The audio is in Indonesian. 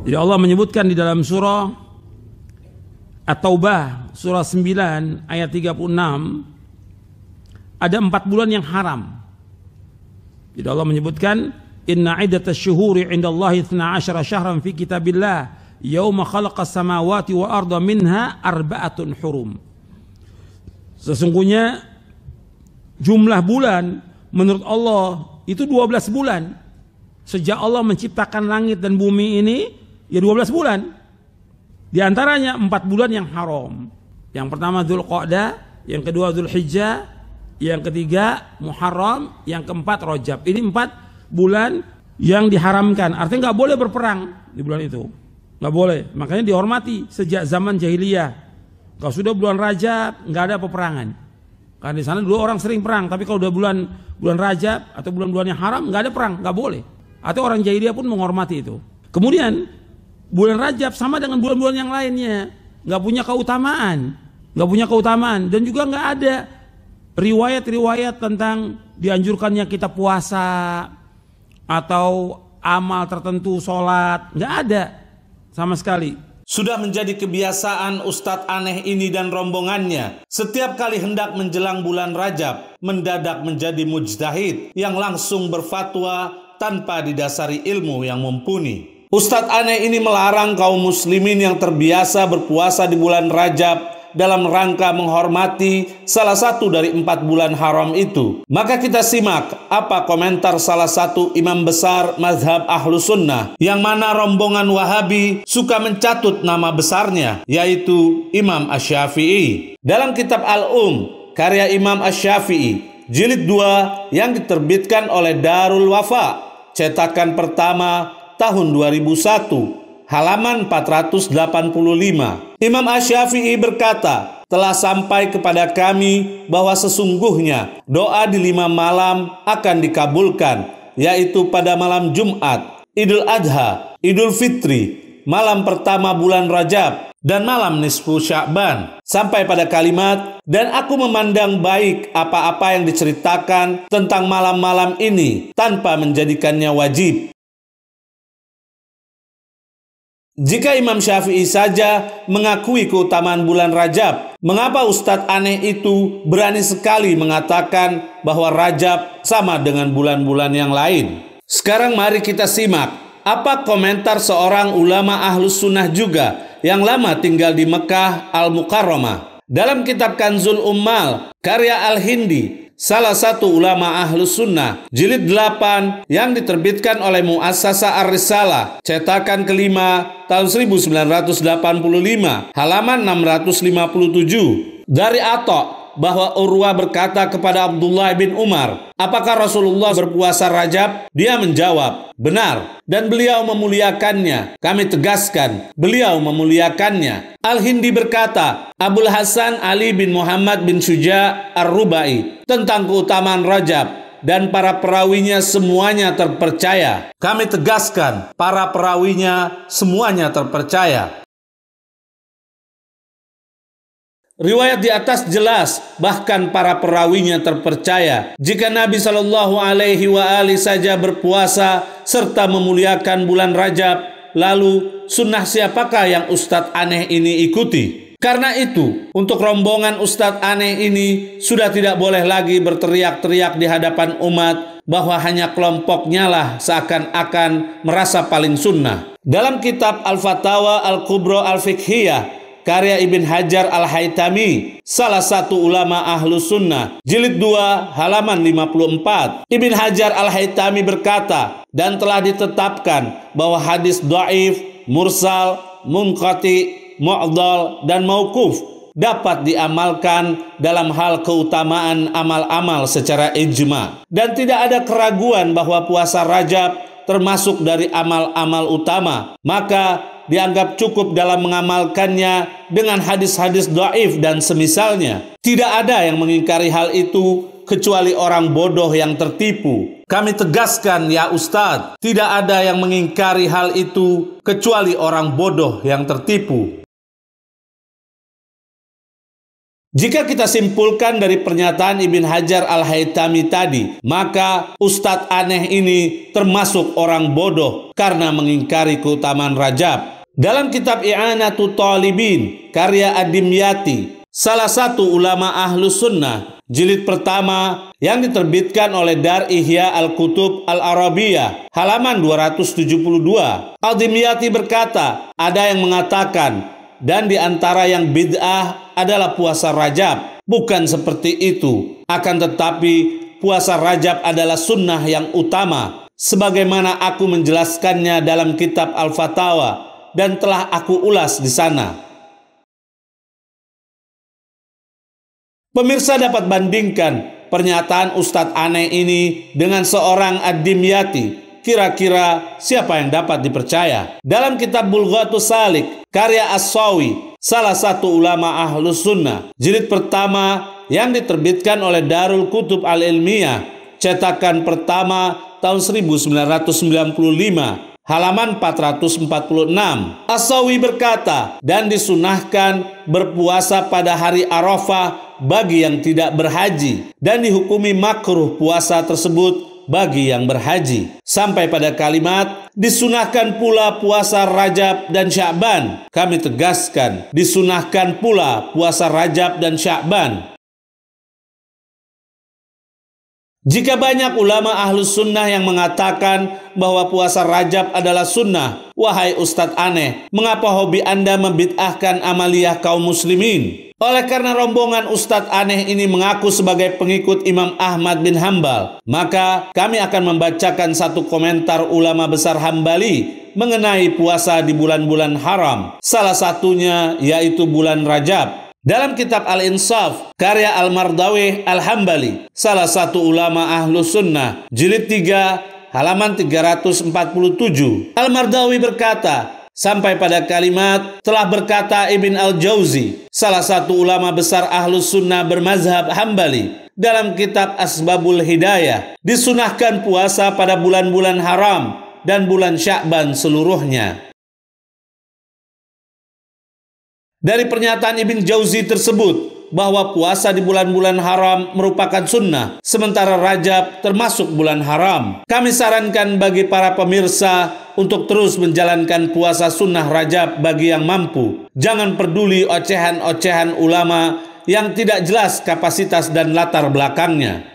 Jadi Allah menyebutkan di dalam surah At-Taubah surah 9 ayat 36 ada 4 bulan yang haram. Jadi Allah menyebutkan inna iddatasy syuhuri 'indallahi 12 syahran fi kitabillah yauma khalaqas samawati wa arda minha arba'atun hurum. Sesungguhnya jumlah bulan menurut Allah itu 12 bulan. Sejak Allah menciptakan langit dan bumi ini ya 12 bulan. Di antaranya 4 bulan yang haram. Yang pertama Dzulqa'dah, yang kedua Dzulhijjah, yang ketiga Muharram, yang keempat Rajab. Ini 4 bulan yang diharamkan. Artinya nggak boleh berperang di bulan itu. Nggak boleh. Makanya dihormati sejak zaman jahiliyah. Kalau sudah bulan Rajab nggak ada peperangan. Karena di sana dulu orang sering perang. Tapi kalau udah bulan Rajab atau bulan-bulan yang haram nggak ada perang, nggak boleh. Atau orang jahiliyah pun menghormati itu. Kemudian bulan Rajab sama dengan bulan-bulan yang lainnya, nggak punya keutamaan, dan juga nggak ada riwayat-riwayat tentang dianjurkannya kita puasa atau amal tertentu, sholat, nggak ada sama sekali. Sudah menjadi kebiasaan Ustadz aneh ini dan rombongannya setiap kali hendak menjelang bulan Rajab mendadak menjadi mujtahid yang langsung berfatwa tanpa didasari ilmu yang mumpuni. Ustadz aneh ini melarang kaum muslimin yang terbiasa berpuasa di bulan Rajab dalam rangka menghormati salah satu dari 4 bulan haram itu. Maka kita simak apa komentar salah satu imam besar mazhab Ahlus Sunnah yang mana rombongan Wahabi suka mencatut nama besarnya, yaitu Imam Asy-Syafi'i. Dalam kitab karya Imam Asy-Syafi'i jilid 2 yang diterbitkan oleh Darul Wafa, cetakan pertama tahun 2001, halaman 485. Imam Asy-Syafi'i berkata, telah sampai kepada kami bahwa sesungguhnya doa di 5 malam akan dikabulkan, yaitu pada malam Jumat, Idul Adha, Idul Fitri, malam pertama bulan Rajab, dan malam nisfu Sya'ban. Sampai pada kalimat, dan aku memandang baik apa-apa yang diceritakan tentang malam-malam ini tanpa menjadikannya wajib. Jika Imam Syafi'i saja mengakui keutamaan bulan Rajab, mengapa Ustadz aneh itu berani sekali mengatakan bahwa Rajab sama dengan bulan-bulan yang lain? Sekarang mari kita simak apa komentar seorang ulama Ahlus Sunnah juga yang lama tinggal di Mekah Al-Mukarramah. Dalam kitab Kanzul Ummal karya Al-Hindi, salah satu ulama Ahlus Sunnah, jilid 8 yang diterbitkan oleh Muassasah Ar-Risalah, cetakan kelima tahun 1985, halaman 657. Dari Atha bahwa Urwah berkata kepada Abdullah bin Umar, apakah Rasulullah berpuasa Rajab? Dia menjawab, benar, dan beliau memuliakannya. Kami tegaskan, beliau memuliakannya. Al-Hindi berkata, Abul Hasan Ali bin Muhammad bin Syuja Ar-Rubai tentang keutamaan Rajab, dan para perawinya semuanya terpercaya. Kami tegaskan, para perawinya semuanya terpercaya. Riwayat di atas jelas, bahkan para perawinya terpercaya. Jika Nabi Shallallahu Alaihi Wasallam saja berpuasa serta memuliakan bulan Rajab, lalu sunnah siapakah yang Ustadz aneh ini ikuti? Karena itu, untuk rombongan Ustadz aneh ini sudah tidak boleh lagi berteriak-teriak di hadapan umat bahwa hanya kelompoknya lah seakan-akan merasa paling sunnah. Dalam kitab Al-Fatawa Al-Kubra Al-Fiqhiyah karya Ibn Hajar Al-Haytami, salah satu ulama Ahlus Sunnah, jilid 2 halaman 54, Ibn Hajar Al-Haytami berkata, dan telah ditetapkan bahwa hadis dhaif, mursal, munqati, mu'dhal, dan mauquf dapat diamalkan dalam hal keutamaan amal-amal secara ijma, dan tidak ada keraguan bahwa puasa Rajab termasuk dari amal-amal utama, maka dianggap cukup dalam mengamalkannya dengan hadis-hadis dhaif dan semisalnya. Tidak ada yang mengingkari hal itu kecuali orang bodoh yang tertipu. Kami tegaskan ya Ustadz, tidak ada yang mengingkari hal itu kecuali orang bodoh yang tertipu. Jika kita simpulkan dari pernyataan Ibn Hajar Al-Haytami tadi, maka Ustadz aneh ini termasuk orang bodoh karena mengingkari keutamaan Rajab. Dalam kitab I'anatul Talibin, karya Ad-Dimyati, salah satu ulama Ahlus Sunnah, jilid pertama yang diterbitkan oleh Dar Ihya Al-Kutub Al-Arabiyah, halaman 272, Ad-Dimyati berkata, ada yang mengatakan, dan di antara yang bid'ah adalah puasa Rajab. Bukan seperti itu. Akan tetapi puasa Rajab adalah sunnah yang utama, sebagaimana aku menjelaskannya dalam kitab Al-Fatawa dan telah aku ulas di sana. Pemirsa dapat bandingkan pernyataan Ustadz aneh ini dengan seorang Ad-Dimyati. Kira-kira siapa yang dapat dipercaya? Dalam kitab Bulghatus Salik, karya As-Sawi, salah satu ulama Ahlus Sunnah, jilid pertama yang diterbitkan oleh Darul Kutub Al-Ilmiyah, cetakan pertama tahun 1995, halaman 446. As-Sawi berkata, dan disunahkan berpuasa pada hari Arafah bagi yang tidak berhaji, dan dihukumi makruh puasa tersebut bagi yang berhaji, sampai pada kalimat disunahkan pula puasa Rajab dan Sya'ban. Kami tegaskan, disunahkan pula puasa Rajab dan Sya'ban. Jika banyak ulama Ahlus Sunnah yang mengatakan bahwa puasa Rajab adalah sunnah, wahai Ustadz aneh, mengapa hobi Anda membid'ahkan amaliyah kaum muslimin? Oleh karena rombongan Ustadz aneh ini mengaku sebagai pengikut Imam Ahmad bin Hambal, maka kami akan membacakan satu komentar ulama besar Hambali mengenai puasa di bulan-bulan haram. Salah satunya yaitu bulan Rajab. Dalam kitab Al-Insaf, karya Al-Mardawi Al-Hambali, salah satu ulama Ahlus Sunnah, jilid 3, halaman 347, Al-Mardawi berkata, sampai pada kalimat telah berkata Ibn Al-Jauzi, salah satu ulama besar Ahlus Sunnah bermazhab Hambali, dalam kitab Asbabul Hidayah, disunahkan puasa pada bulan-bulan haram dan bulan Sya'ban seluruhnya. Dari pernyataan Ibn Jauzi tersebut bahwa puasa di bulan-bulan haram merupakan sunnah, sementara Rajab termasuk bulan haram. Kami sarankan bagi para pemirsa untuk terus menjalankan puasa sunnah Rajab bagi yang mampu. Jangan peduli ocehan-ocehan ulama yang tidak jelas kapasitas dan latar belakangnya.